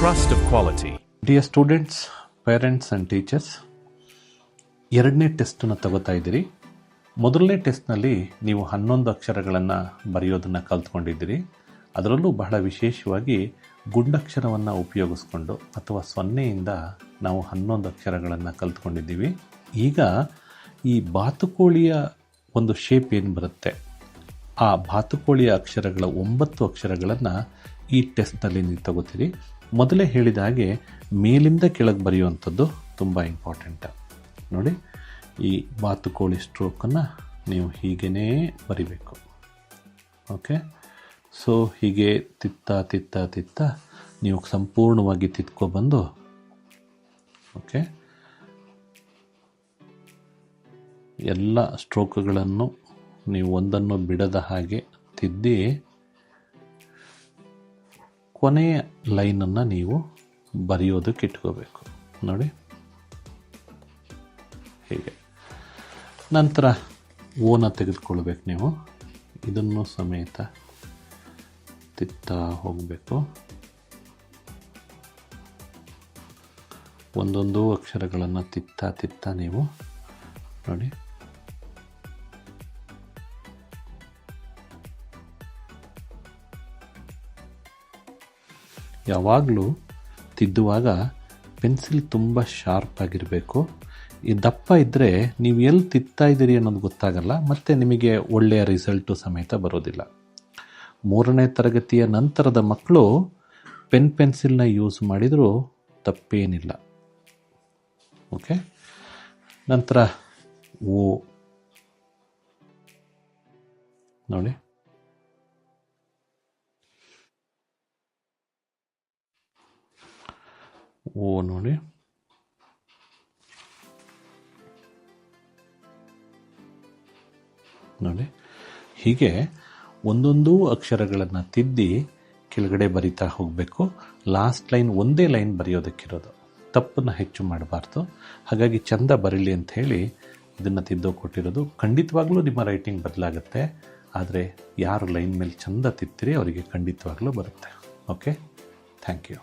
trust of quality. Dear students, parents and teachers, ಎರಡನೇ ಟೆಸ್ಟನ್ನು ತಗೋತಾ ಇದ್ದೀರಿ. ಮೊದಲನೇ ಟೆಸ್ಟ್ನಲ್ಲಿ ನೀವು 11 ಅಕ್ಷರಗಳನ್ನು ಬರೆಯೋದನ್ನು ಕಲ್ತ್ಕೊಂಡಿದ್ದೀರಿ. ಅದರಲ್ಲೂ ಬಹಳ ವಿಶೇಷವಾಗಿ ಗುಂಡಕ್ಷರವನ್ನು ಉಪಯೋಗಿಸ್ಕೊಂಡು ಅಥವಾ 0ಯಿಂದ ನಾವು 11 ಅಕ್ಷರಗಳನ್ನು ಕಲ್ತ್ಕೊಂಡಿದ್ದೀವಿ. ಈಗ ಈ ಬಾತುಕೋಳಿಯ ಒಂದು ಶೇಪ್ ಏನು ಬರುತ್ತೆ, ಆ ಬಾತುಕೋಳಿಯ ಅಕ್ಷರಗಳ 9 ಅಕ್ಷರಗಳನ್ನು ಈ ಟೆಸ್ಟ್ನಲ್ಲಿ ನೀವು ತಗೋತೀರಿ. ಮೊದಲೇ ಹೇಳಿದ ಹಾಗೆ ಮೇಲಿಂದ ಕೆಳಗೆ ಬರೆಯುವಂಥದ್ದು ತುಂಬ ಇಂಪಾರ್ಟೆಂಟ್. ನೋಡಿ, ಈ ಬಾತುಕೋಳಿ ಸ್ಟ್ರೋಕನ್ನು ನೀವು ಹೀಗೇ ಬರಿಬೇಕು. ಓಕೆ, ಸೊ ಹೀಗೆ ತಿತ್ತ ನೀವು ಸಂಪೂರ್ಣವಾಗಿ ತಿತ್ಕೊಬಂದು, ಓಕೆ, ಎಲ್ಲ ಸ್ಟ್ರೋಕ್ಗಳನ್ನು ನೀವು ಒಂದನ್ನು ಬಿಡದ ಹಾಗೆ ತಿದ್ದಿ ಕೊನೆಯ ಲೈನನ್ನು ನೀವು ಬರೆಯೋದಕ್ಕೆ ಇಟ್ಕೋಬೇಕು. ನೋಡಿ, ಹೀಗೆ. ನಂತರ ಓನ ತೆಗೆದುಕೊಳ್ಬೇಕು. ನೀವು ಇದನ್ನು ಸಮೇತ ತಿತ್ತಾ ಹೋಗಬೇಕು. ಒಂದೊಂದು ಅಕ್ಷರಗಳನ್ನು ತಿತ್ತಾ ನೀವು ನೋಡಿ. ಯಾವಾಗಲೂ ತಿದ್ದುವಾಗ ಪೆನ್ಸಿಲ್ ತುಂಬ ಶಾರ್ಪ್ ಆಗಿರಬೇಕು. ಈ ದಪ್ಪ ಇದ್ದರೆ ನೀವು ಎಲ್ಲಿ ತಿತ್ತಾ ಇದ್ದೀರಿ ಅನ್ನೋದು ಗೊತ್ತಾಗಲ್ಲ, ಮತ್ತು ನಿಮಗೆ ಒಳ್ಳೆಯ ರಿಸಲ್ಟು ಸಮೇತ ಬರೋದಿಲ್ಲ. 3ನೇ ತರಗತಿಯ ನಂತರದ ಮಕ್ಕಳು ಪೆನ್ಸಿಲ್ನ ಯೂಸ್ ಮಾಡಿದರೂ ತಪ್ಪೇನಿಲ್ಲ. ಓಕೆ, ನಂತರ ಓ ನೋಡಿ, ಓ ನೋಡಿ, ನೋಡಿ, ಹೀಗೆ ಒಂದೊಂದು ಅಕ್ಷರಗಳನ್ನು ತಿದ್ದಿ ಕೆಳಗಡೆ ಬರಿತಾ ಹೋಗಬೇಕು. ಲಾಸ್ಟ್ ಲೈನ್ ಒಂದೇ ಲೈನ್ ಬರೆಯೋದಕ್ಕಿರೋದು, ತಪ್ಪನ್ನು ಹೆಚ್ಚು ಮಾಡಬಾರ್ದು. ಹಾಗಾಗಿ ಚಂದ ಬರೀಲಿ ಅಂತ ಹೇಳಿ ಇದನ್ನು ತಿದ್ದೋ ಕೊಟ್ಟಿರೋದು. ಖಂಡಿತವಾಗ್ಲೂ ನಿಮ್ಮ ರೈಟಿಂಗ್ ಬದಲಾಗುತ್ತೆ, ಆದರೆ ಯಾರು ಲೈನ್ ಮೇಲೆ ಚಂದ ತಿತ್ತೀರಿ ಅವರಿಗೆ ಖಂಡಿತವಾಗ್ಲೂ ಬರುತ್ತೆ. Okay, thank you.